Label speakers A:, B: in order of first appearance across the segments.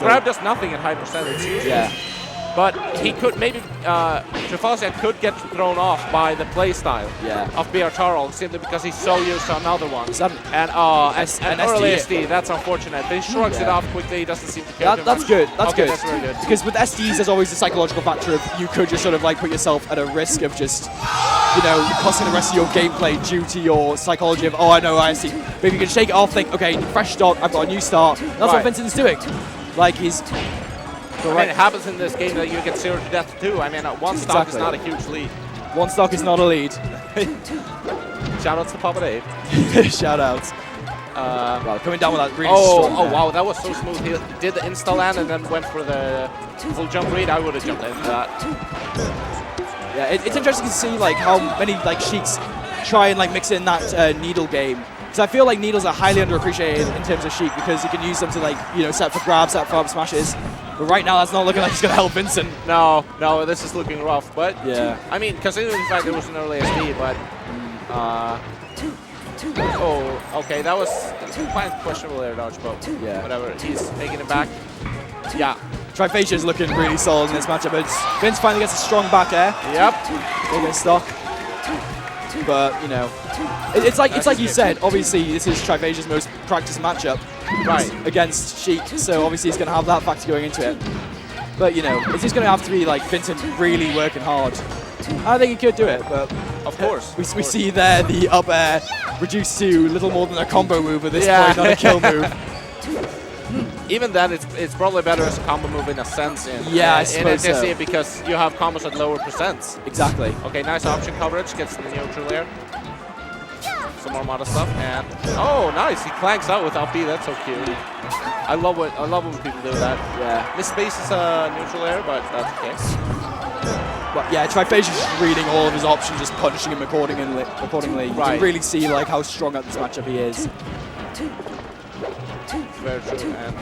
A: Grab does nothing at high percentage usually.
B: Yeah.
A: But he could maybe Triff could get thrown off by the playstyle of BR Tarl simply because he's so used to another one. And early SD, that's unfortunate. But he shrugs it off quickly. He doesn't seem to care.
B: That's good. That's good.
A: That's very good.
B: Because with SDs, there's always the psychological factor of you could just sort of like put yourself at a risk of just, you know, costing the rest of your gameplay due to your psychology of, oh, I know ISD. But if you can shake it off, think, okay, fresh start, I've got a new start. That's what Vincent's doing. Like he's.
A: I mean, it happens in this game that you get 0 to death too. I mean, one stock is not a huge lead.
B: One stock is not a lead.
A: Shoutouts to Papa Dave.
B: Shoutouts. Well, coming down with that really strong.
A: Oh, wow, that was so smooth. He did the insta land and then went for the full jump read. I would have jumped into that.
B: Yeah, it's interesting to see like how many like Sheiks try and like mix in that needle game. Because I feel like needles are highly underappreciated in terms of Sheik because you can use them to like, you know, set for grabs, set for up smashes. But right now, that's not looking like it's going to help Vincent.
A: No, this is looking rough. But
B: yeah,
A: I mean, considering the fact there was an early SD, but oh, okay, that was quite questionable air dodge, but whatever. He's making it back. Yeah.
B: Trifascia is looking really solid in this matchup. Vince finally gets a strong back air.
A: Yep.
B: Big stock. But you know, it's like you said. Obviously, this is Trifascia's most practiced matchup, against Sheik. So obviously, he's going to have that factor going into it. But you know, it's just going to have to be like Vincent really working hard. I think he could do it, but
A: of course,
B: we see there the up air reduced to little more than a combo move at this point, not a kill move.
A: Even then, it's probably better as a combo move in a sense.
B: I suppose so.
A: Because you have combos at lower percents.
B: Exactly.
A: Okay, nice option coverage, gets the neutral there. Some more Armada stuff, and oh, nice! He clanks out with up B. That's so cute. I love when people do that.
B: Yeah.
A: This space is a neutral air, but that's okay.
B: But yeah, Trifascia's just reading all of his options, just punishing him accordingly. You can really see like how strong at this matchup he is.
A: Very true. And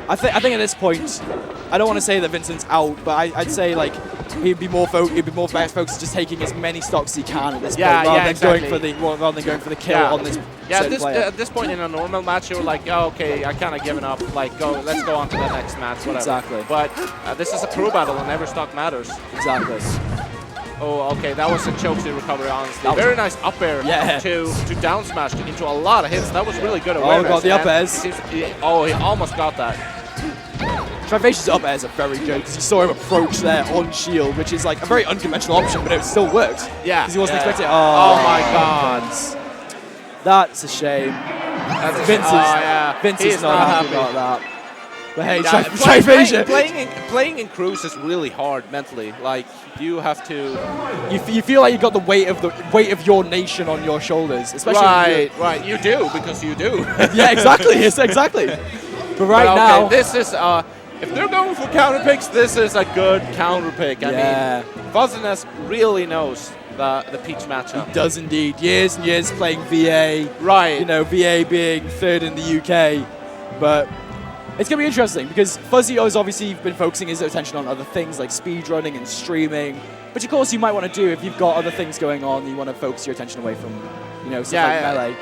B: I think at this point, I don't want to say that Vincent's out, but I'd say like he'd be more focused just taking as many stocks as he can at this point, rather than going for the kill on this.
A: At this point in a normal match, you're like, oh, okay, I kind of given up. Like, let's go on to the next match, whatever.
B: Exactly.
A: But this is a pro battle, and every stock matters.
B: Exactly.
A: Oh, okay, that was a chokesy recovery, honestly. Very nice up air to down smash into a lot of hits. That was really good awareness.
B: Oh, got the up airs.
A: He almost got that.
B: Trifascia's up airs are very good because you saw him approach there on shield, which is like a very unconventional option, but it still worked.
A: Yeah.
B: Because he wasn't expecting it.
A: Oh my God.
B: That's a shame. Vince is not happy about that. But hey, Trifascia.
A: Playing in Cruise is really hard mentally. Like you have to.
B: You feel like you got the weight of your nation on your shoulders, especially.
A: Right. You do because you do.
B: Yeah, exactly. Yes, exactly. But now,
A: this is if they're going for counter picks, this is a good counter pick. I mean, Fuzziness really knows the Peach matchup.
B: He does indeed. Years and years playing VA.
A: Right.
B: You know, VA being third in the UK, but. It's going to be interesting because Fuzzy has obviously been focusing his attention on other things like speedrunning and streaming, which of course you might want to do if you've got other things going on. You want to focus your attention away from, you know, stuff like Melee.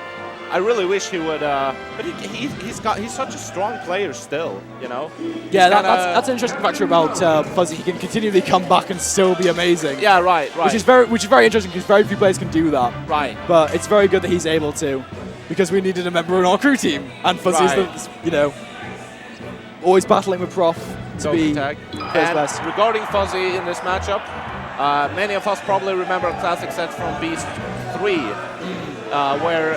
A: I really wish he would, but he's such a strong player still, you know.
B: Yeah, that's an interesting factor about Fuzzy. He can continually come back and still be amazing.
A: Yeah, right.
B: Which is very interesting because very few players can do that.
A: Right.
B: But it's very good that he's able to, because we needed a member in our crew team, and Fuzzy is you know. Always battling with Prof to be his best.
A: Regarding Fuzzy in this matchup, many of us probably remember a classic set from Beast 3, where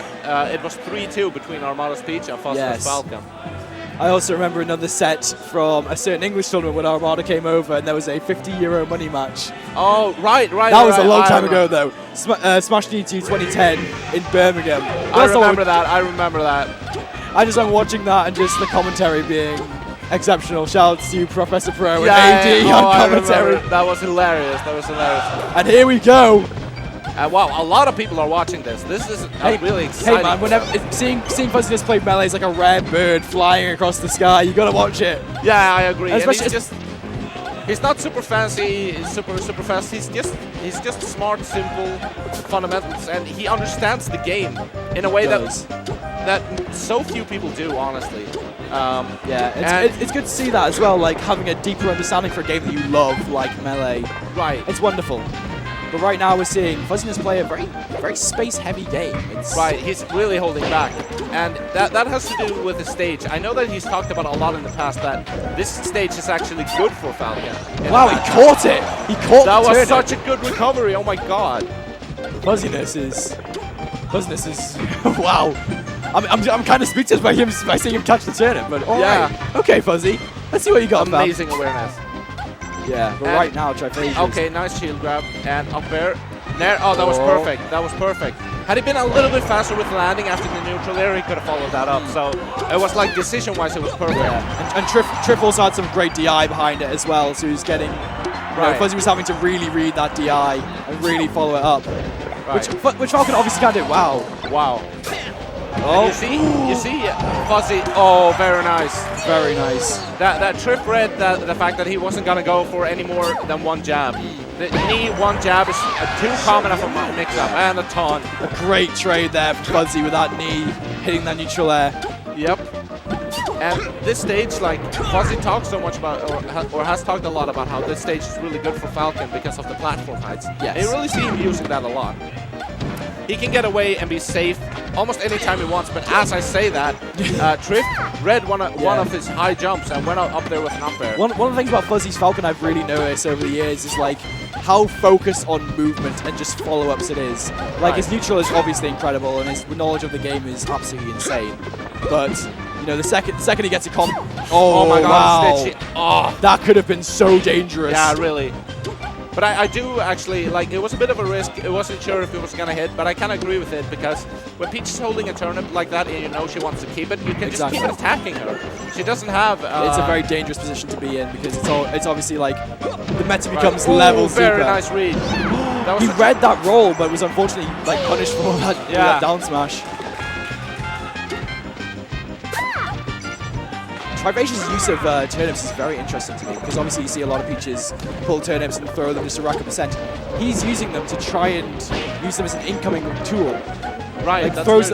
A: it was 3-2 between Armada's Peach and Fuzzy's Falcon.
B: I also remember another set from a certain English tournament when Armada came over and there was a €50 money match.
A: Oh, right.
B: That was a long time ago, though. Smash D2 2010 in Birmingham.
A: I remember that.
B: I just remember watching that and just the commentary being exceptional. Shout out to Professor Pro and AD on commentary.
A: That was hilarious.
B: And here we go.
A: Wow, a lot of people are watching this. This is really exciting.
B: Hey man, whenever seeing Fuzziness play Melee is like a rare bird flying across the sky. You gotta watch it.
A: Yeah, I agree. And he's not super fancy, super fast. He's just smart, simple fundamentals, and he understands the game in a way that so few people do, honestly.
B: Yeah, it's good to see that as well, like having a deeper understanding for a game that you love, like Melee.
A: Right.
B: It's wonderful. But right now we're seeing Fuzziness play a very space-heavy game.
A: Right, he's really holding back. And that has to do with the stage. I know that he's talked about a lot in the past that this stage is actually good for Falcon.
B: Wow, he caught it! He caught
A: that
B: the
A: was
B: turnip.
A: such a good recovery, oh my god.
B: Fuzziness is... wow. I'm kind of speechless by seeing him catch the turnip, but alright. Okay, Fuzzy. Let's see what you got,
A: Amazing awareness.
B: Yeah, but right now, Triff.
A: Okay, nice shield grab. And up there. There. Oh, that was perfect. That was perfect. Had he been a little bit faster with landing after the neutral air, he could have followed that up. So it was like decision-wise, it was perfect.
B: Yeah. And Triff also had some great DI behind it as well, so he was getting... Fuzzy was having to really read that DI and really follow it up. Right. Which Falcon obviously can't do. Wow.
A: Wow. Oh. You see, Fuzzy. Oh, very nice.
B: Very nice.
A: That Triff read the fact that he wasn't gonna go for any more than one jab. The knee, one jab is too common of a mix-up, and a ton.
B: A great trade there for Fuzzy with that knee hitting that neutral air.
A: Yep. And this stage, like Fuzzy talks so much about, or has talked a lot about how this stage is really good for Falcon because of the platform heights.
B: Yes.
A: And you really see him using that a lot. He can get away and be safe almost any time he wants, but as I say that, Triff read one of his high jumps and went up there with an up air.
B: One of the things about Fuzzy's Falcon I've really noticed over the years is like how focused on movement and just follow-ups it is. Like his neutral is obviously incredible and his knowledge of the game is absolutely insane. But you know, the second he gets a comp, oh my god,
A: wow.
B: That could have been so dangerous.
A: Yeah, really. But I do actually, like, it was a bit of a risk. I wasn't sure if it was going to hit, but I kind of agree with it because when Peach is holding a turnip like that and you know she wants to keep it, you can just keep attacking her. She doesn't have...
B: it's a very dangerous position to be in because it's obviously like the meta becomes levels deeper.
A: Very nice read.
B: He read that roll, but was unfortunately like punished for that down smash. Trivation's use of turnips is very interesting to me because obviously you see a lot of Peaches pull turnips and throw them just to rack up percent. He's using them to try and use them as an incoming tool.
A: Right,
B: like throws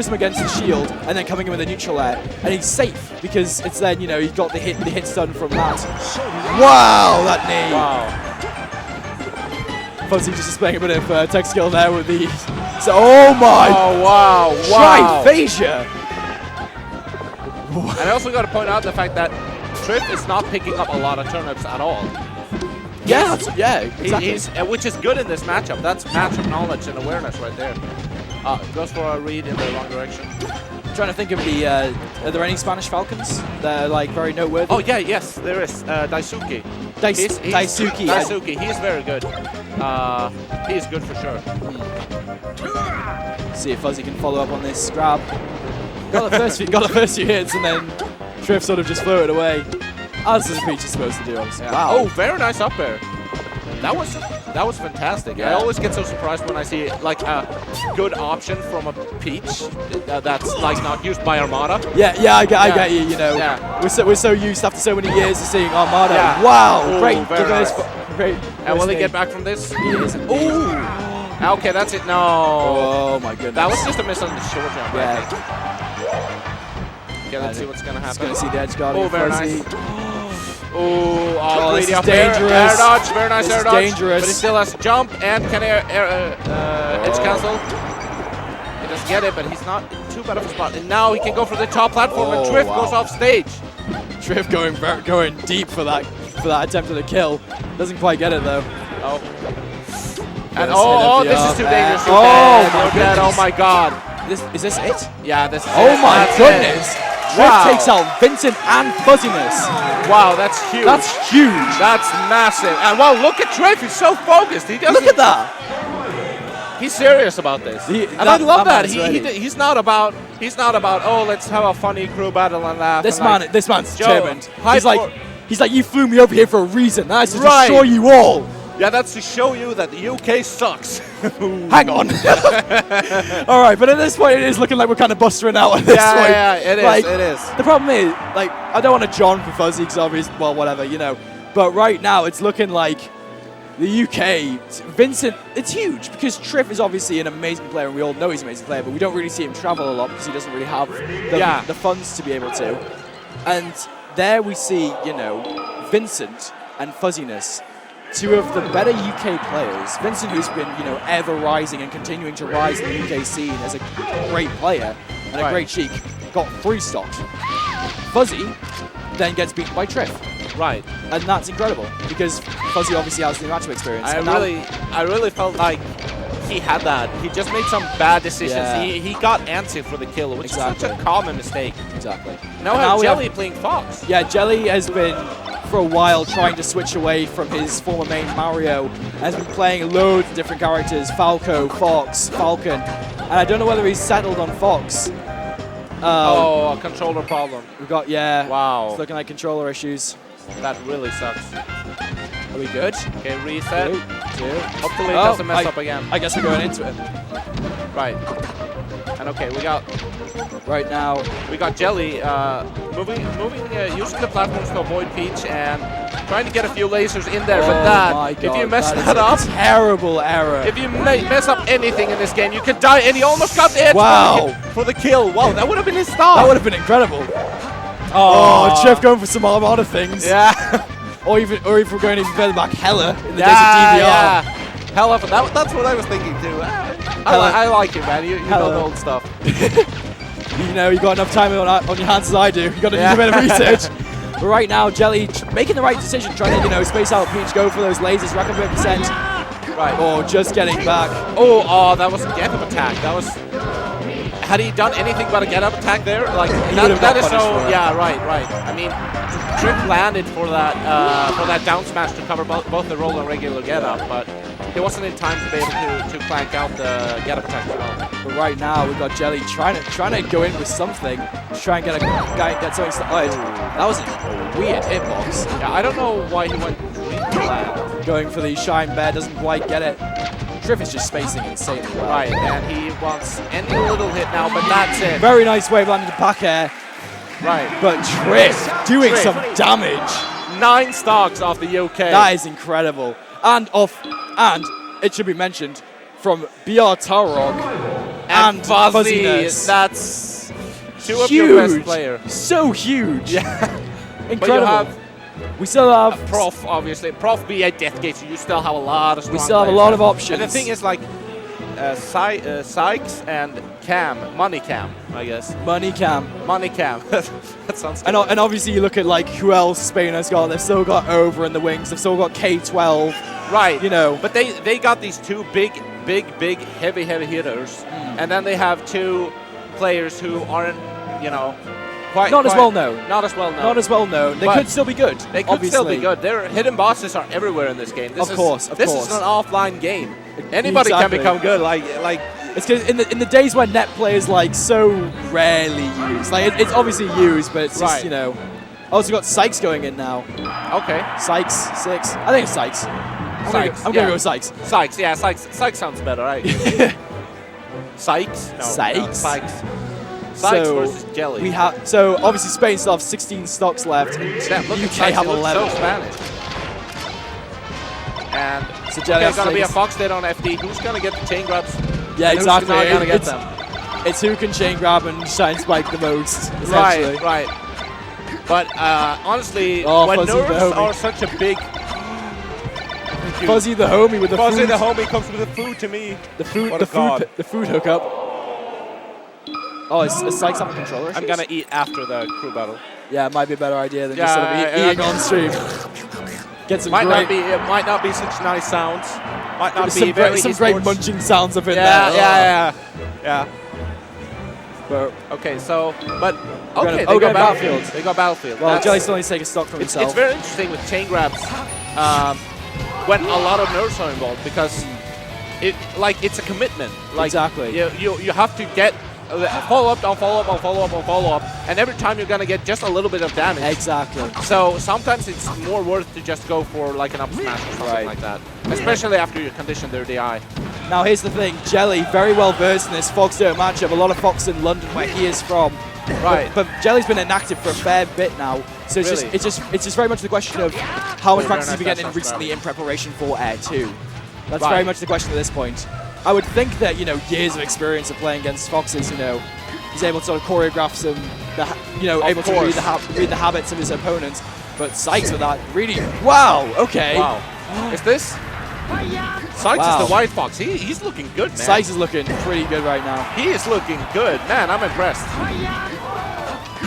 B: them against the shield and then coming in with a neutral air, and he's safe because it's then, you know, he's got the hit stun from that. Wow, that knee!
A: Wow.
B: Fuzzy just displaying a bit of tech skill there with the... So, oh my!
A: Oh wow! Wow!
B: Trifascia!
A: And I also got to point out the fact that Triff is not picking up a lot of turnips at all.
B: Yeah, exactly.
A: Which is good in this matchup. That's matchup knowledge and awareness right there. Goes for a read in the wrong direction.
B: I'm trying to think of the... are there any Spanish Falcons that are like very noteworthy?
A: Oh yeah, yes, there is. Daisuke.
B: Daisuke.
A: He is very good. He is good for sure.
B: See if Fuzzy can follow up on this grab. Got the first few hits, and then Triff sort of just floated away. As Peach is supposed to do, obviously.
A: Yeah. Wow. Oh, very nice up air. That was fantastic. Yeah. I always get so surprised when I see like a good option from a Peach that's like not used by Armada.
B: Yeah, I get you. You know, we're so used after so many years of seeing Armada. Yeah. Wow, great diverse. Great.
A: And will he get back from this?
B: He is.
A: Ooh. Okay, that's it. No.
B: Oh my goodness.
A: That was just a miss on the short jump.
B: Yeah.
A: Okay, let's see what's gonna happen.
B: Just gonna see the edge guard.
A: Oh, very nice. Oh,
B: this is
A: up
B: dangerous.
A: Air dodge, very nice air dodge.
B: Dangerous.
A: But he still has to jump and can edge cancel. He doesn't get it, but he's not in too bad of a spot. And now he can go for the top platform, and Triff goes off stage.
B: Triff going deep for that attempt at a kill. Doesn't quite get it though.
A: Oh. And this is too dangerous. Oh my god.
B: Is this it?
A: Yeah, this is it.
B: Oh my goodness. Triff takes out Vincent and Fuzziness.
A: Wow, that's huge.
B: That's huge.
A: That's massive. And wow, look at Triff. He's so focused. Look
B: at that.
A: He's serious about this. And I love that. He's not about oh, let's have a funny crew battle and laugh.
B: This man's determined. He's like, you flew me over here for a reason. That's to destroy you all.
A: Yeah, that's to show you that the UK sucks.
B: Hang on. All right, but at this point, it is looking like we're kind of bustering out at this point.
A: Yeah, it is.
B: The problem is, like, I don't want to John for Fuzzy because obviously, well, whatever, you know. But right now, it's looking like the UK, Vincent, it's huge because Triff is obviously an amazing player, and we all know he's an amazing player, but we don't really see him travel a lot because he doesn't really have the funds to be able to. And there we see, you know, Vincent and Fuzziness, two of the better UK players. Vincent, who's been, you know, ever rising and continuing to rise in the UK scene as a great player and a great Sheik, got 3 stocks. Fuzzy then gets beaten by Triff.
A: Right.
B: And that's incredible because Fuzzy obviously has the matchup experience.
A: I really felt like he had that. He just made some bad decisions.
B: Yeah.
A: He got antsy for the kill, which is such a common mistake.
B: Exactly.
A: Now Jelly playing Fox.
B: Yeah, Jelly has been for a while trying to switch away from his former main Mario, has been playing loads of different characters, Falco, Fox, Falcon, and I don't know whether he's settled on Fox.
A: A controller problem.
B: We've got,
A: Wow.
B: It's looking like controller issues.
A: That really sucks.
B: Are we good?
A: Okay, reset.
B: 3, 2.
A: Hopefully it doesn't mess up again.
B: I guess we're going into it.
A: Right. And okay, we got
B: right now.
A: We got Jelly moving, using the platforms to avoid Peach and trying to get a few lasers in there. But
B: my God,
A: if you mess
B: that
A: up,
B: terrible error.
A: If you mess up anything in this game, you could die. And he almost got the edge for the kill. Wow, that would have been his start.
B: That would have been incredible. Oh, Triff going for some Armada things.
A: Yeah.
B: or if we're going even further back, Hella in the days of DVR.
A: Yeah. Hella, that's what I was thinking too. I like it, man. You know the old stuff.
B: You know, you got enough time on your hands as I do. You got to do a bit of research. But right now, Jelly making the right decision, trying to, you know, space out Peach, go for those lasers, rack up a percent.
A: Right.
B: Or just getting back.
A: Oh, that was a get-up attack. That was. Had he done anything but a get-up attack there, like that is so. Yeah, right. I mean, Triff landed for that down smash to cover both the roll and regular get-up, but he wasn't in time to be able to clank out the get-up attack as well.
B: But right now we've got Jelly trying to go in with something to try and get something started. That was a weird hitbox.
A: Yeah, I don't know why he went land.
B: Going for the Shine Bear, doesn't quite get it. Triff is just spacing insanely well.
A: Right, and he wants any little hit now, but that's it.
B: Very nice wave landing to back air.
A: Right.
B: But Triff doing some damage.
A: 9 stocks off the UK.
B: That is incredible. And it should be mentioned from BR Tarog and Fuzziness.
A: That's 2 of your best players.
B: So huge.
A: Yeah.
B: Incredible. We still have
A: Prof, obviously. Prof be a Deathgate, so you still have a lot of strong
B: We still have a lot of options.
A: And the thing is, like, Sykes and Money Cam, I guess.
B: Money Cam.
A: That sounds good.
B: And obviously you look at, like, who else Spain has got. They've still got Over in the wings. They've still got K12.
A: Right.
B: You know.
A: But they got these 2 big, heavy hitters. And then they have 2 players who aren't, you know, Not as well known. They could still be good.
B: They could still be good.
A: Their hidden bosses are everywhere in this game. This
B: is
A: an offline game. Anybody can become good. Like
B: it's because in the days when net players like so rarely used, like it's obviously used, but it's just, you know. Also got Sykes going in now.
A: Okay.
B: Sykes 6. I think it's Sykes. I'm gonna go with Sykes.
A: Sykes, yeah, Sykes sounds better, right? Sykes? No, Sykes versus Jelly.
B: So obviously Spain still have 16 stocks left, and UK have 11.
A: So Spanish. And
B: so Jelly's
A: gonna be a Fox dead on FD. Who's gonna get the chain grabs?
B: Yeah, exactly.
A: Who's not gonna get them?
B: It's who can chain grab and shine spike the most.
A: Right. But honestly, when nerfs are such a big.
B: Fuzzy the homie with the food.
A: Fuzzy the homie comes with the food to me.
B: The food hookup. Oh, is Sykes have a controller?
A: I'm gonna eat after the crew battle.
B: Yeah, it might be a better idea than just sort of eating on stream. Get some
A: it might not be such nice sounds. Might not be
B: some great munching sounds up in there.
A: Yeah.
B: But
A: okay, they go Battlefield. They go Battlefield.
B: Well, Jelly still needs to take a stock from himself.
A: It's very interesting with chain grabs when a lot of nerfs are involved because it's a commitment.
B: Exactly.
A: You have to get follow up, and every time you're gonna get just a little bit of damage.
B: Exactly.
A: So sometimes it's more worth to just go for like an up smash or something like that, especially after you condition their DI.
B: Now here's the thing, Jelly very well versed in this Fox Dirt matchup. A lot of Fox in London where he is from.
A: Right.
B: But Jelly's been inactive for a fair bit now, so it's just very much the question of how much practice has he been getting recently in preparation for Heir 2. That's very much the question at this point. I would think that, you know, years of experience of playing against Foxes, you know, he's able to sort of choreograph some able to read the habits of his opponents. But Sykes with that really, wow, okay.
A: Wow. Is this? Sykes is the white fox. He's looking good, man.
B: Sykes is looking pretty good right now.
A: He is looking good. Man, I'm impressed.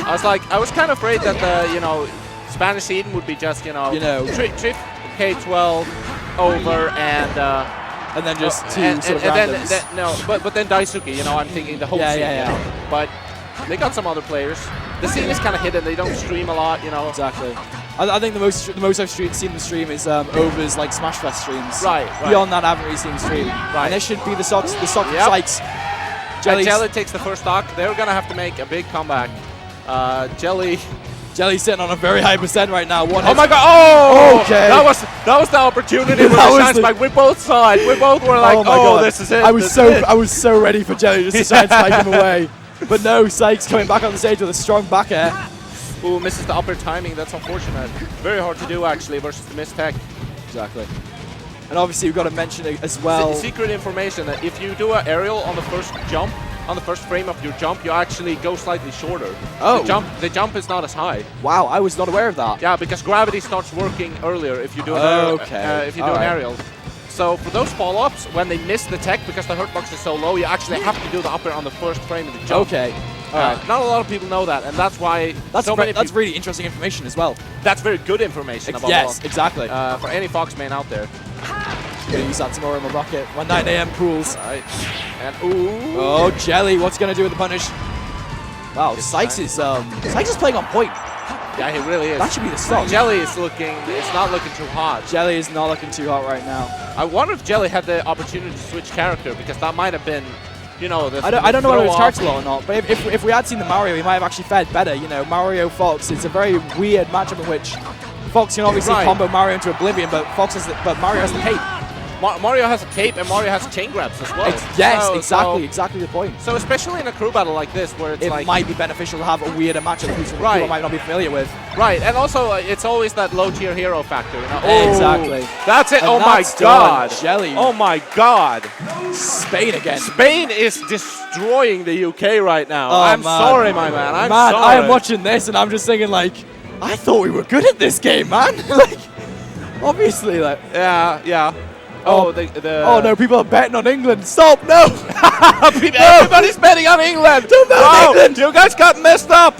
A: I was kind of afraid that the, Spanish Eden would be just, Triff, K12, over, and
B: then just two sort of randoms.
A: But then Daisuke, I'm thinking the whole scene. Yeah. But they got some other players. The scene is kind of hidden. They don't stream a lot,
B: Exactly. I think the most I've seen them stream is Over's like Smashfest streams.
A: Right.
B: Beyond that, I haven't really seen them stream. Right. And this should be the Sykes. Sykes.
A: Jelly takes the first stock. They're gonna have to make a big comeback.
B: Jelly's sitting on a very high percent right now.
A: Oh my god! Oh!
B: Okay.
A: That was the opportunity where the shine spike. We both saw it. We both were like, oh this is it.
B: I was so ready for Jelly just to try and spike him away. But no, Sykes coming back on the stage with a strong back air.
A: Ooh, misses the upper timing. That's unfortunate. Very hard to do actually versus the missed tech.
B: Exactly. And obviously we've got to mention it as well.
A: Secret information that if you do an aerial on the first jump, on the first frame of your jump, you actually go slightly shorter.
B: Oh.
A: The jump is not as high.
B: Wow, I was not aware of that.
A: Yeah, because gravity starts working earlier if you do an aerial. So for those follow-ups, when they miss the tech because the hurtbox is so low, you actually have to do the upper on the first frame of the jump.
B: Okay.
A: Not a lot of people know that, and that's why
B: that's really interesting information as well.
A: That's very good information.
B: Exactly.
A: For any Fox main out there.
B: Gonna use that tomorrow in my rocket. My 9 AM pools.
A: Right. And ooh.
B: Oh, Jelly, what's gonna do with the punish? Wow, Sykes is playing on point.
A: Yeah, he really is.
B: That should be the stock.
A: Jelly is not looking too hot.
B: Jelly is not looking too hot right now.
A: I wonder if Jelly had the opportunity to switch character, because that might have been, I
B: don't know whether it's character law or not, but if we had seen the Mario, he might have actually fared better. Mario Fox, it's a very weird matchup in which Fox can obviously combo Mario into oblivion, but Mario has the cape.
A: Mario has a cape and Mario has chain grabs as well.
B: Exactly the point.
A: So especially in a crew battle like this, where it
B: might be beneficial to have a weirder matchup that people might not be familiar with.
A: Right, and also it's always that low tier hero factor.
B: Exactly.
A: That's it. Oh my god.
B: Jelly.
A: Oh my god.
B: Spain again.
A: Spain is destroying the UK right now. I'm sorry, my man. I'm sorry.
B: I am watching this and I'm just thinking I thought we were good at this game, man. Obviously,
A: yeah. Oh
B: no! People are betting on England. Stop! No!
A: Everybody's betting on England.
B: Don't bet on England.
A: You guys got messed up.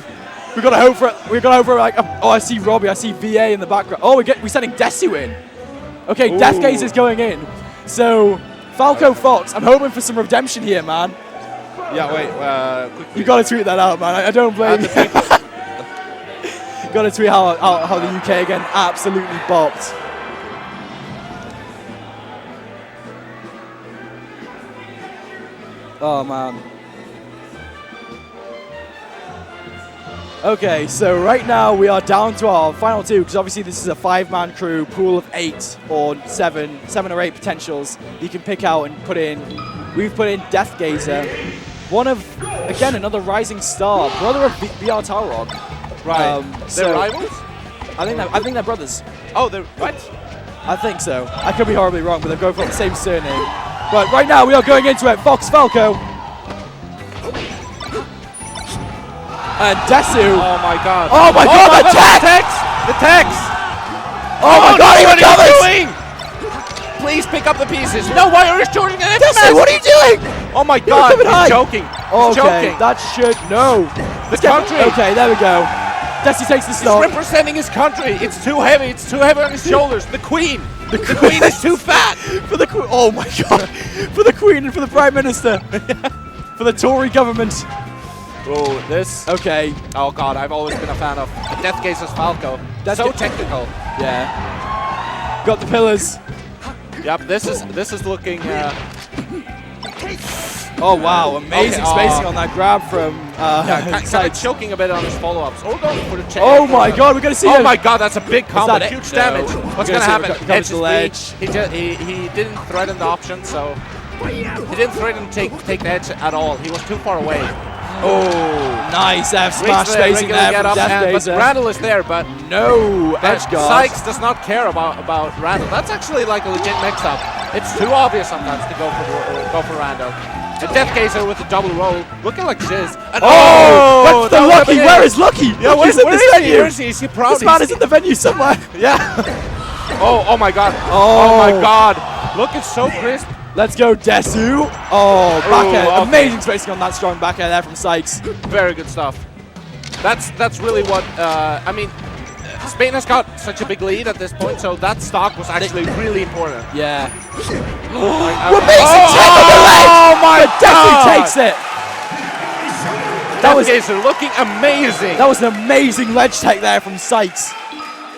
B: We gotta hope for it. We gotta hope for I see Robbie. I see VA in the background. Oh, we're sending Desu in. Okay, Death Gaze is going in. So Falco Fox. I'm hoping for some redemption here, man.
A: Yeah. Wait.
B: You gotta tweet that out, man. I don't blame you. Gotta tweet how the UK again absolutely bopped. Oh, man. Okay, so right now we are down to our final two, because obviously this is a 5-man crew, pool of 8 or 7 or 8 potentials you can pick out and put in. We've put in Death Gazer, one of, again, another rising star, brother of VR Tarog.
A: Right. They're rivals?
B: I think they're brothers.
A: Oh, they're what?
B: I think so. I could be horribly wrong, but they're going for the same surname. But right now we are going into it. Fox Falco. And Desu.
A: Oh my god.
B: Oh my god, the
A: text! The text!
B: Oh my god, he recovers!
A: What are you doing? Please pick up the pieces. No, why are you charging an
B: Desu, what are you doing?
A: Oh my god, he's joking. He's joking.
B: That should, no.
A: The country.
B: Okay, there we go. Desu takes the start.
A: He's representing his country. It's too heavy. It's too heavy on his shoulders. The Queen. The Queen is too fat.
B: For the Queen. Oh my god. For the Queen and for the Prime Minister. For the Tory government.
A: Oh, this.
B: Okay.
A: Oh god, I've always been a fan of Death Gaze's Falco. That's so technical.
B: Yeah. Got the pillars.
A: Yep. This is looking.
B: Oh wow, amazing spacing on that grab from
A: kind of choking a bit on his follow-ups. Or going for the check.
B: Oh my god, we're going to see
A: Oh my god, that's a big combo. Huge damage. What's going to happen?
B: Edge the ledge.
A: He didn't threaten the option, so he didn't threaten to take the edge at all. He was too far away.
B: Oh, nice F smash spacing there from Death
A: But Randall is there, but
B: no edge guard.
A: Sykes does not care about Randall. That's actually like a legit mix-up. It's too obvious sometimes to go for Randall. And Death Gazer with the double roll, looking like jizz. And
B: oh, that's the
A: that
B: Lucky. Where is Lucky?
A: Yeah,
B: Lucky's in
A: where
B: this
A: is
B: venue.
A: he? Where is he? Is he proud?
B: This man is in the venue somewhere.
A: Yeah. Oh my God. Oh my God. Looking so crisp.
B: Let's go, Desu. Oh, back air.
A: Okay.
B: Amazing spacing on that strong back air there from Sykes.
A: Very good stuff. That's really what, I mean, Spain has got such a big lead at this point, so that stock was actually really important.
B: Yeah.
A: Amazing
B: tech on the ledge!
A: Oh my
B: But Desu
A: God!
B: takes it.
A: That Gazer looking amazing.
B: That was an amazing ledge tech there from Sykes.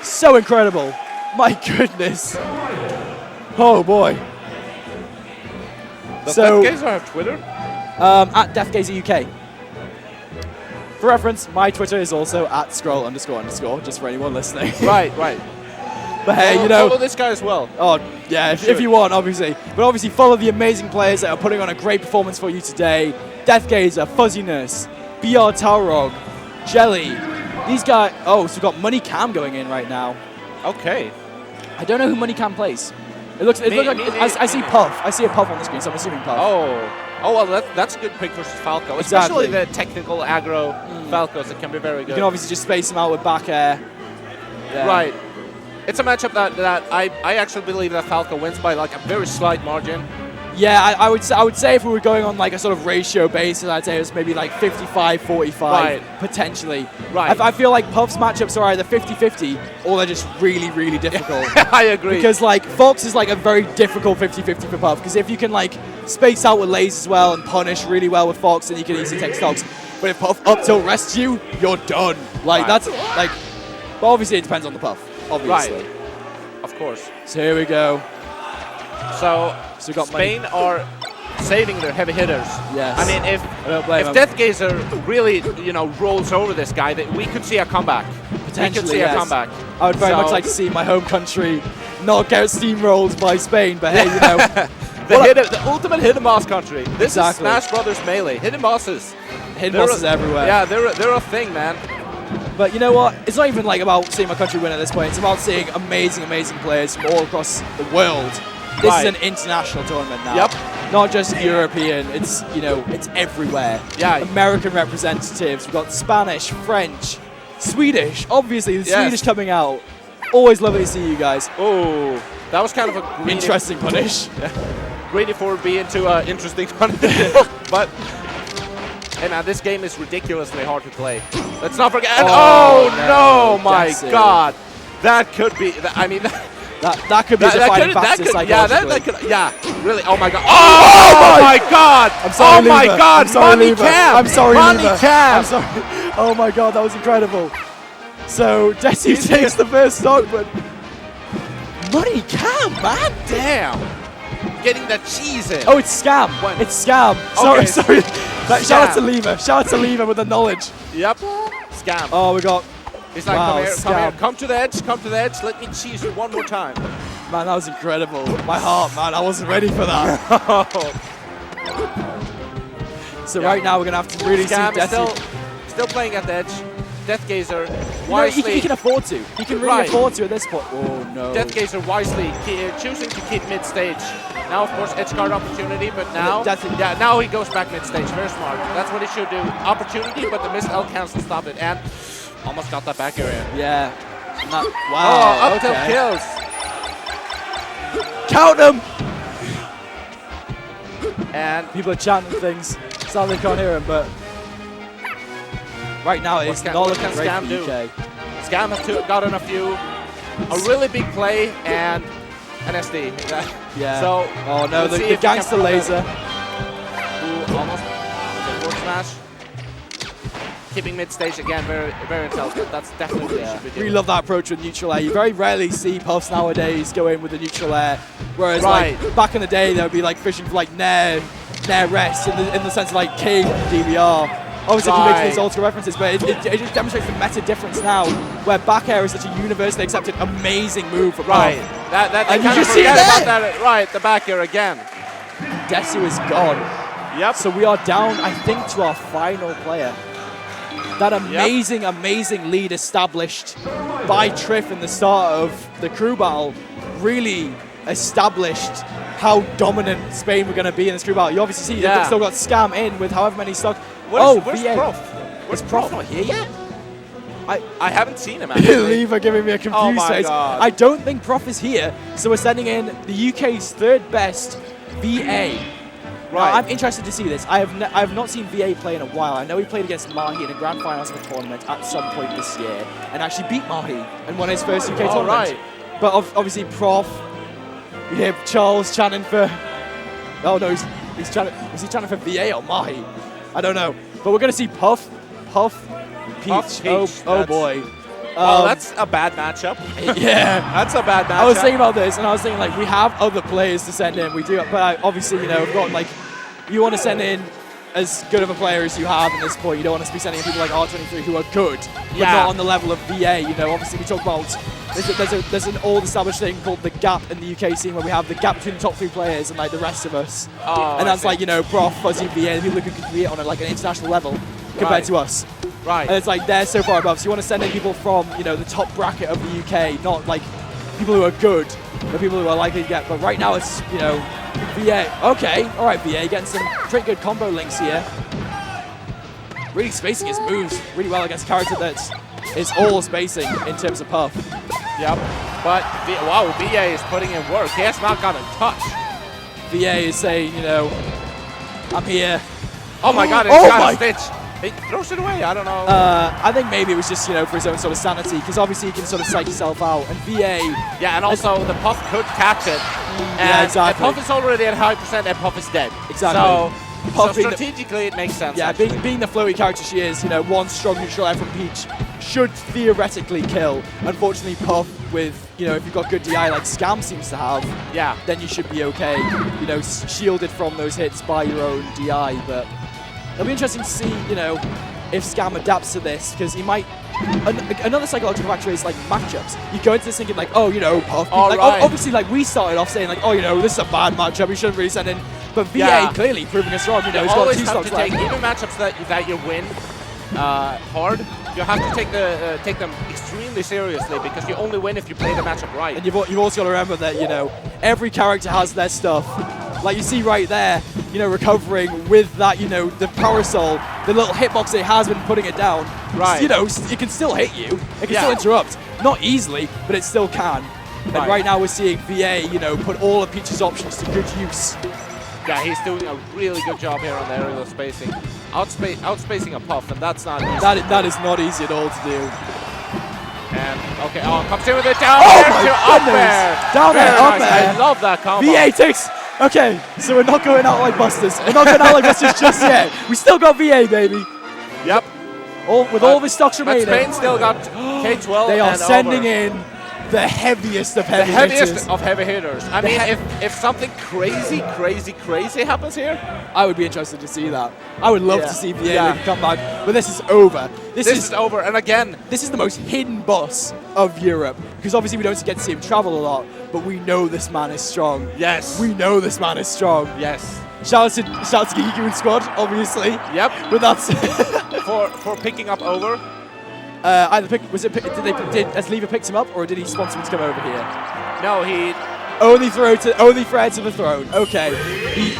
B: So incredible. My goodness. Oh boy.
A: Does
B: So,
A: Death Gazer have Twitter?
B: at DeathGazer UK. For reference, my Twitter is also at @scroll__, just for anyone listening.
A: Right.
B: But hey, you know.
A: Follow this guy as well.
B: Oh, yeah, if you want, obviously. But obviously, follow the amazing players that are putting on a great performance for you today. Deathgazer, Fuzziness, BR Taurog, Jelly. These guys. Oh, so we've got Money Cam going in right now.
A: Okay.
B: I don't know who Money Cam plays. It looks like I see Puff. I see a Puff on the screen, so I'm assuming Puff.
A: Oh well, that's a good pick versus Falco.
B: Exactly.
A: Especially the technical aggro Falcos. It can be very good.
B: You can obviously just space them out with back air. Yeah.
A: Right. It's a matchup that I actually believe that Falco wins by like a very slight margin.
B: Yeah, I would say if we were going on like a sort of ratio basis, I'd say it was maybe like 55-45 potentially.
A: Right.
B: I feel like Puff's matchups are either 50-50 or they're just really, really difficult.
A: I agree.
B: Because like Fox is like a very difficult 50-50 for Puff, because if you can like space out with lays as well and punish really well with Fox, then you can easily take stocks. But if Puff up tilt rests you, you're done. Like that's like, but obviously it depends on the Puff, obviously.
A: Right. Of course.
B: So here we go.
A: So
B: we got
A: Spain are saving their heavy hitters.
B: Yes.
A: I mean, if Death Gazer really, rolls over this guy, we could see a comeback.
B: Potentially,
A: we could see a comeback.
B: I would very much like to see my home country not get steamrolled by Spain, but hey, you know.
A: the ultimate hidden boss country. This is
B: Exactly.
A: Smash Brothers Melee. Hidden bosses.
B: Hidden bosses everywhere.
A: Yeah, they're a thing, man.
B: But you know what? It's not even like about seeing my country win at this point. It's about seeing amazing, amazing players from all across the world. This is an international tournament now.
A: Yep.
B: Not just European. It's, it's everywhere.
A: Yeah.
B: American representatives. We've got Spanish, French, Swedish. Obviously, the Swedish coming out. Always lovely to see you guys.
A: Oh, that was kind of a
B: interesting punish.
A: Greedy for being too interesting punish. But hey man, this game is ridiculously hard to play. Let's not forget. Oh no, my God, that could be. I mean.
B: That could be a defining factor psychologically.
A: Yeah, really. Oh my God. Oh my God.
B: I'm sorry,
A: oh my
B: Lever.
A: God.
B: I'm sorry,
A: Money
B: Lever.
A: Cam.
B: I'm sorry,
A: Money
B: Lever.
A: Cam.
B: I'm sorry. Oh my God, that was incredible. So Desi takes the first stock, but Money Cam, man.
A: Damn. Getting that cheese in.
B: Oh, it's Scam. It's Scam. Sorry, sorry. Shout out to Lever. Shout out to Lever with the knowledge.
A: Yep. Scam.
B: Oh, we got.
A: He's like, come here, come to the edge, let me cheese you one more time.
B: Man, that was incredible. My heart, man, I wasn't ready for that. So right now we're going to have to really see Desi.
A: Still playing at the edge. Death Gazer
B: wisely. He can afford to. He can really afford to at this point. Oh, no.
A: Death Gazer wisely choosing to keep mid-stage. Now, of course, edge guard opportunity, but now, now he goes back mid-stage. Very smart. That's what he should do. Opportunity, but the missed L cancel stopped it. And almost got that back area.
B: Yeah. Wow.
A: Oh, up tilt kills.
B: Count them.
A: And
B: people are chanting things. Sadly, can't hear him, but right now it's not looking great for the UK.
A: Scam has gotten a really big play and an SD.
B: Yeah.
A: So,
B: oh no, the gangster laser.
A: Ooh, almost. Okay, forward smash. Keeping mid-stage again, very, very intelligent. That's definitely what you should be doing.
B: We love that approach with neutral air. You very rarely see Puffs nowadays go in with the neutral air, whereas like back in the day they would be like fishing for like nair rest in the sense of like King DVR. Obviously, if you make these ultra references, but it just demonstrates the meta difference now, where back air is such a universally accepted amazing move for Puff.
A: And you just see it about that. Right, the back air again.
B: Desu is gone.
A: Yep.
B: So we are down, I think, to our final player. That amazing, amazing lead established by Triff in the start of the crew battle really established how dominant Spain were going to be in this group battle. You obviously see they've still got Scam in with however many stock.
A: Where's
B: VA.
A: Prof?
B: Where's Prof not here yet?
A: I haven't seen him actually.
B: Lever giving me a confused face.
A: God.
B: I don't think Prof is here, so we're sending in the UK's third best VA. Right. I'm interested to see this. I have not seen VA play in a while. I know he played against Mahi in the grand finals of a tournament at some point this year and actually beat Mahi and won his first UK tournament. Right. But obviously Prof, we hear Charles chanting for... Oh no, he's chanting... Was he chanting for VA or Mahi? I don't know. But we're going to see Puff, Peach. Oh boy.
A: Well, that's a bad matchup.
B: Yeah.
A: That's a bad matchup.
B: I was thinking about this, and I was thinking, like, we have other players to send in. We do, but obviously, you know, we've got, like, you want to send in as good of a player as you have at this point. You don't want to be sending in people like R23 who are good, but not on the level of VA. You know, obviously, we talk about, there's an old established thing called the gap in the UK scene where we have the gap between the top 3 players and, like, the rest of us. And that's, like, you know, Prof, Fuzzy, VA, people who can compete on, like, an international level compared to us.
A: Right.
B: And it's like they're so far above. So you want to send in people from, you know, the top bracket of the UK, not like people who are good, but people who are likely to get. But right now it's, you know, VA. Okay, all right, VA getting some pretty good combo links here. Really spacing his moves really well against a character that's all spacing in terms of Puff.
A: Yep. But wow, VA is putting in work. He has not gotten touch.
B: VA is saying, you know, I'm here.
A: Oh my God! It's got a stitch. He throws it away. I don't know.
B: I think maybe it was just, you know, for his own sort of sanity, because obviously he can sort of psych himself out. And VA...
A: Yeah, and also the Puff could catch it.
B: Yeah, exactly.
A: And Puff is already at high percent, and Puff is dead.
B: Exactly.
A: So strategically, it makes sense.
B: Yeah, being the floaty character she is, you know, one strong neutral air from Peach should theoretically kill. Unfortunately, Puff with, you know, if you've got good DI like Scam seems to have, then you should be okay. You know, shielded from those hits by your own DI, but... It'll be interesting to see, you know, if Scam adapts to this, because he might... Another psychological factor is, like, matchups. You go into this thinking, like, oh, you know, Puff... Like, obviously, like, we started off saying, like, oh, you know, this is a bad matchup, we shouldn't really send in... But VA clearly proving us wrong, you know, he's got 2 stocks left.
A: Even matchups that you win hard, you have to take them extremely seriously, because you only win if you play the matchup right.
B: And you've also got to remember that, you know, every character has their stuff. Like you see right there, you know, recovering with that, you know, the parasol, the little hitbox it has been putting it down.
A: Right.
B: You know, it can still hit you. It can still interrupt. Not easily, but it still can. And right now we're seeing VA, you know, put all of Peach's options to good use.
A: Yeah, he's doing a really good job here on the aerial spacing. Outspacing a Puff, and that's not easy.
B: That is not easy at all to do.
A: And, okay, comes in with it down
B: there. Down there, up there.
A: I love that combo.
B: VA takes... Okay, so we're not going out like Busters. We're not going out like Busters just yet. We still got VA, baby.
A: Yep.
B: With all of his stocks remaining.
A: But Spain still got K12.
B: They are sending in the heaviest of heavy hitters.
A: The heaviest of heavy hitters. I mean, if something crazy happens here,
B: I would be interested to see that. I would love to see VA come back, but this is over. This is
A: over, and again,
B: this is the most hidden boss of Europe, because obviously we don't get to see him travel a lot, but we know this man is strong.
A: Yes.
B: We know this man is strong.
A: Yes.
B: Shout out to Giku and squad, obviously.
A: Yep.
B: But that's
A: for picking up over.
B: Has Lever picked him up, or did he sponsor him to come over here?
A: No, he
B: only Heir to the Throne. Okay.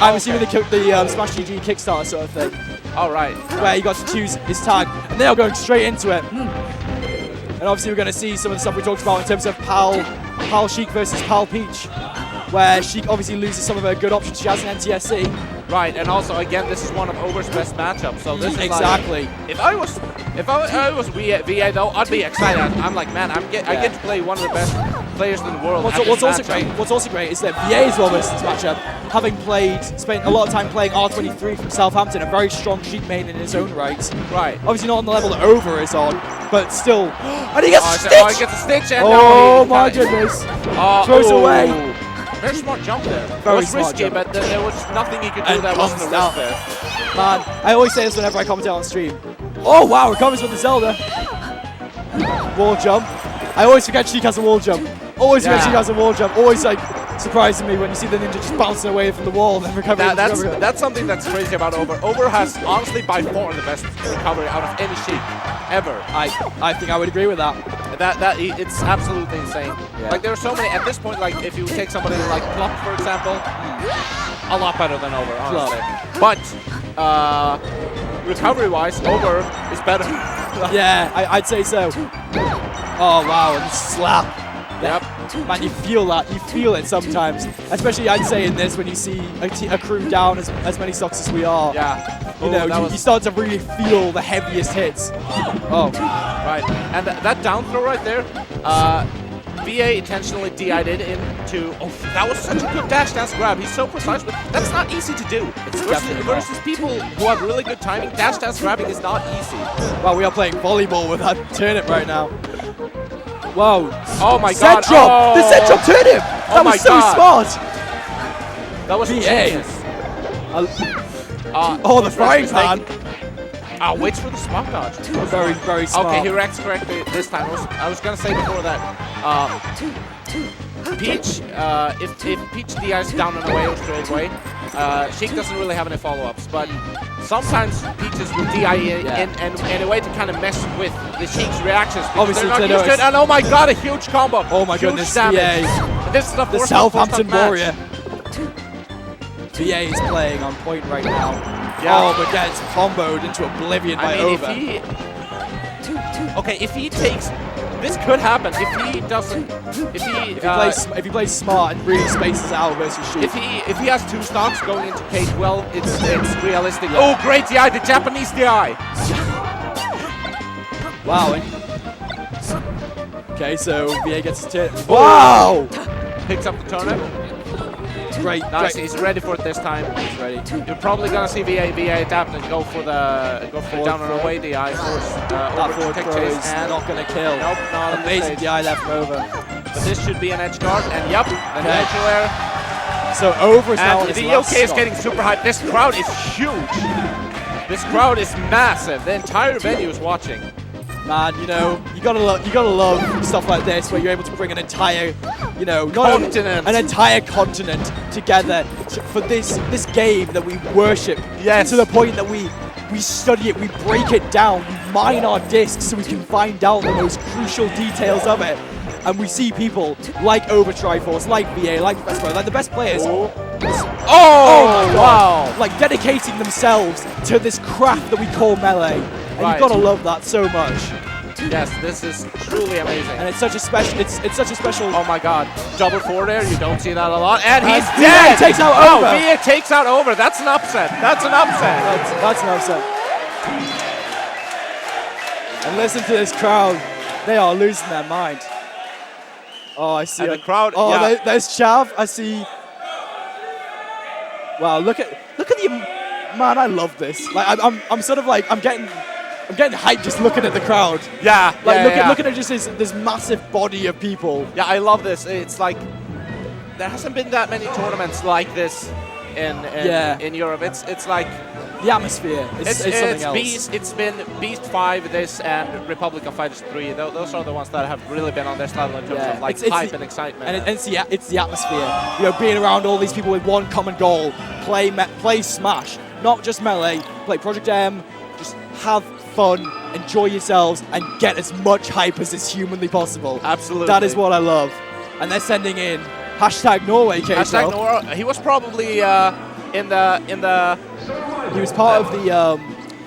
B: I'm assuming the Smash GG Kickstarter sort of thing.
A: All right.
B: Where he got to choose his tag, and they are going straight into it. And obviously we're going to see some of the stuff we talked about in terms of Pal Sheik versus Pal Peach, where Sheik obviously loses some of her good options she has in NTSC.
A: Right, and also again, this is one of Over's best matchups. So this is
B: exactly.
A: Like, if I was VA though, I'd be excited. I'm like, man, I get to play one of the best players in the world.
B: What's also great is that VA is well versed in this matchup, having spent a lot of time playing R23 from Southampton, a very strong Sheik main in his own right.
A: Right.
B: Obviously not on the level that Over is on, but still. And he gets a stitch!
A: Oh, he gets a stitch, and
B: my goodness. Throws away.
A: Very smart jump there.
B: Very
A: it was risky,
B: jump.
A: But there was nothing he could do that wasn't a risk there.
B: Man, I always say this whenever I commentate on stream. Oh wow, recovers with the Zelda. Wall jump. I always forget Sheik has a wall jump. Always forget Sheik has a wall jump. Always like surprising me when you see the ninja just bouncing away from the wall and then recovering.
A: That's something that's crazy about Over. Over has honestly by far the best recovery out of any Sheik ever.
B: I think I would agree with that.
A: it's absolutely insane.
B: Yeah.
A: Like there are so many at this point. Like if you take somebody like Plop, for example, a lot better than Over, honestly. But recovery-wise, Over is better.
B: Yeah, I'd say so. Oh wow, and slap.
A: Yep.
B: Man, you feel that. You feel it sometimes. Especially, I'd say, in this, when you see a crew down as many stocks as we are.
A: Yeah.
B: You know, you start to really feel the heaviest hits. Oh.
A: Right. And that down throw right there, VA intentionally DI'd it into... Oh, that was such a good dash dance grab. He's so precise, but that's not easy to do. Versus people who have really good timing, dash dance grabbing is not easy.
B: Wow, we are playing volleyball with that turnip right now. Whoa.
A: Oh my
B: god.
A: Set drop!
B: Oh. The set drop turnip! That was so smart!
A: That was genius.
B: Oh, the frying pan!
A: Waits for the spot dodge.
B: Very, very smart.
A: Okay, he reacts correctly this time. I was gonna say before that, Peach, if Peach DIs down and away or straight away, Sheik doesn't really have any follow-ups, but sometimes Peaches will DI in a way to kind of mess with the Sheik's reactions.
B: Obviously,
A: they're not used to it, and oh my god, a huge combo!
B: Oh my goodness,
A: damage.
B: VA.
A: This is the
B: Southampton Warrior. VA is playing on point right now.
A: Yeah.
B: Oh, but gets comboed into oblivion by Over.
A: If he takes... This could happen if he doesn't...
B: If he plays smart and really spaces out versus Sheik.
A: If he has two stocks going into K12, it's realistic. Yeah. Oh, great DI, the Japanese DI!
B: Wow. Okay, so VA gets his turn. Wow!
A: Picks up the turnip.
B: Great.
A: Nice, he's ready for it this time.
B: He's ready.
A: You're probably gonna see VA adapt and go for the down and away DI.
B: That forward throw is not gonna kill.
A: Nope, not
B: amazing DI left from Over.
A: But this should be an edge guard, and yep, the natural air.
B: So Over is now.
A: And the OK is getting super hyped. This crowd is huge. This crowd is massive. The entire venue is watching.
B: Man, you know, you gotta love stuff like this, where you're able to bring an entire, you know,
A: continent,
B: an entire continent together for this game that we worship.
A: Yes.
B: To the point that we study it, we break it down, we mine our discs so we can find out the most crucial details of it. And we see people like Over Triforce, like VA, like the best players.
A: Oh
B: my God.
A: Wow!
B: Like dedicating themselves to this craft that we call Melee. And you've got to love that so much.
A: Yes, this is truly amazing.
B: And it's such a special. It's such a special.
A: Oh my God! Double forward air. You don't see that a lot. And he's
B: dead. VA takes out Over.
A: VA takes out Over. That's an upset. That's an upset.
B: That's an upset. And listen to this crowd. They are losing their mind. Oh, I see.
A: And the crowd.
B: Oh,
A: yeah.
B: There's Chav. I see. Wow! Look at the man. I love this. Like I'm sort of like I'm getting hyped just looking at the crowd.
A: Yeah.
B: Like looking at just this massive body of people.
A: Yeah, I love this. It's like there hasn't been that many tournaments like this in Europe. It's like
B: the atmosphere is something else.
A: It's been Beast 5, this, and Republic of Fighters 3. Those are the ones that have really been on this level in terms of like hype and excitement.
B: And it's the atmosphere. You know, being around all these people with one common goal, play Smash, not just Melee, play Project M, just have fun, enjoy yourselves, and get as much hype as is humanly possible.
A: Absolutely.
B: That is what I love. And they're sending in #Norway, K12.
A: Hashtag Norway. He was probably in the.
B: He was part of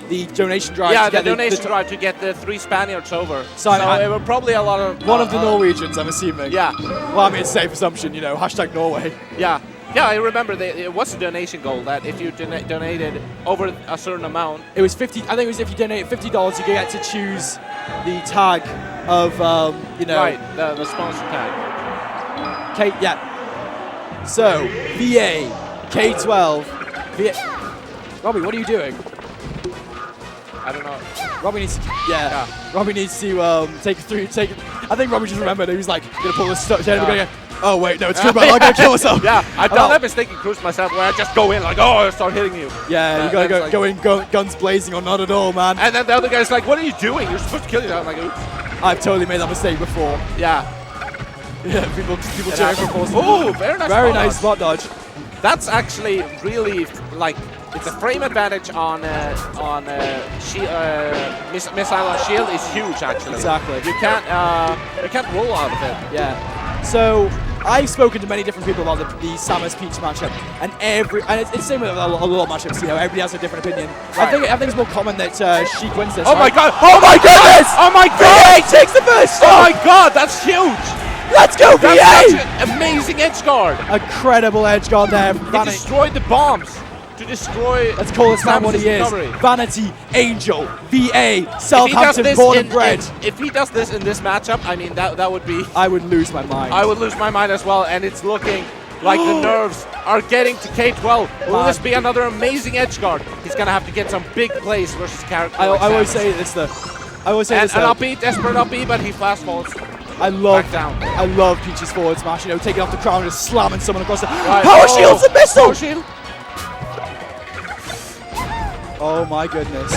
B: the donation drive.
A: Yeah, the donation drive to get the 3 Spaniards over. So it were probably a lot of
B: one of the Norwegians, I'm assuming.
A: Yeah.
B: Well, I mean, it's a safe assumption, you know. #Norway.
A: Yeah. Yeah, I remember it was a donation goal that if you donated over a certain amount.
B: It was 50. I think it was if you donated $50, you get to choose the tag of, you know.
A: Right, the sponsor tag.
B: Yeah. So, VA, K12, VA. Robbie, what are you doing?
A: I don't know.
B: Robbie needs to, yeah. Robbie needs to take it. I think Robbie just remembered. He was like, gonna pull this stuff. Oh wait, no, it's true, but I'm gonna kill myself.
A: Yeah, I've done that mistake in Cruise myself where I just go in like, oh, I start hitting you.
B: Yeah, you gotta go in guns blazing or not at all, man.
A: And then the other guy's like, what are you doing? You're supposed to kill you. I'm like, oops.
B: I've totally made that mistake before.
A: Yeah.
B: Yeah, people cheering for force.
A: Oh, very nice
B: spot dodge.
A: That's actually really like it's a frame advantage on missile on shield is huge actually.
B: Exactly.
A: You can't roll out of it.
B: Yeah. So I've spoken to many different people about the Samus Peach matchup, and it's the same with a lot of matchups. You know, everybody has a different opinion.
A: Right.
B: I think it's more common that Sheik wins this.
A: Oh my
B: right?
A: god!
B: Oh my goodness!
A: Oh my god!
B: VA takes the first
A: Oh
B: stop!
A: my god! That's huge!
B: Let's go, VA!
A: That's such an amazing edge guard.
B: Incredible edge guard there.
A: He destroyed the bombs to destroy.
B: Let's call this man what he is.
A: Recovery.
B: Vanity Angel, VA, Southampton born and bred.
A: If he does this in this matchup, I mean that would be.
B: I would lose my mind.
A: I would lose my mind as well, and it's looking like the nerves are getting to K12. Will this be another amazing edge guard? He's gonna have to get some big plays versus character.
B: I
A: like
B: always
A: Samus.
B: say this though. I always say this
A: an
B: though.
A: up B, desperate up B, but he fast falls.
B: I love
A: back down.
B: I love Peach's forward smash. You know, taking off the crown and just slamming someone across the
A: Right.
B: power shields and missile.
A: Power shield.
B: Oh my goodness!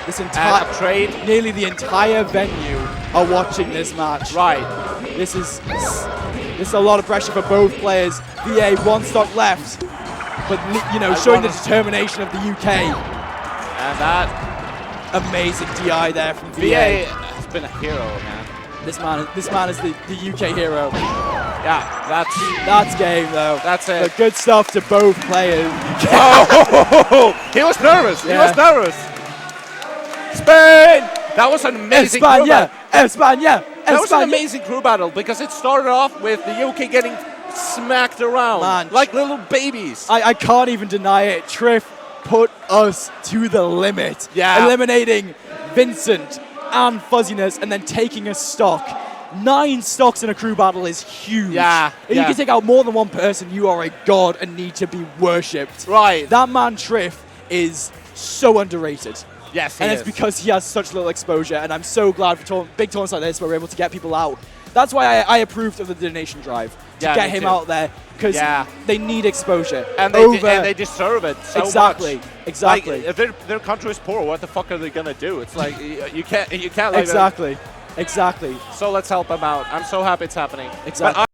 B: This
A: And
B: entire
A: a trade.
B: nearly the entire venue are watching this match.
A: Right.
B: This is a lot of pressure for both players. VA one stock left, but you know, showing the determination of the UK.
A: And that
B: Amazing DI there from VA.
A: VA has been a hero, man.
B: This man is the UK hero.
A: Yeah,
B: That's game though.
A: That's it.
B: But good stuff to both players.
A: Oh, he was nervous.
B: Yeah.
A: He was nervous. Spain. That was an amazing crew
B: España,
A: battle.
B: España,
A: That was an
B: España.
A: amazing crew battle because it started off with the UK getting smacked around
B: Man.
A: like little babies.
B: I can't even deny it. Triff put us to the limit.
A: Yeah.
B: Eliminating Vincent and Fuzziness and then taking a stock. 9 stocks in a crew battle is huge.
A: Yeah,
B: If you can take out more than one person, you are a god and need to be worshipped.
A: Right.
B: That man Triff is so underrated.
A: Yes, he
B: And
A: is.
B: it's because he has such little exposure, and I'm so glad for big tournaments like this where we're able to get people out. That's why I approved of the donation drive, to
A: Yeah,
B: get
A: me
B: him
A: too.
B: out there, because
A: Yeah.
B: they need exposure.
A: and they deserve it so
B: Exactly,
A: much.
B: exactly.
A: Like, if their country is poor, what the fuck are they gonna do? It's like you can't like
B: Exactly.
A: So let's help them out. I'm so happy it's happening.
B: Exactly.
A: But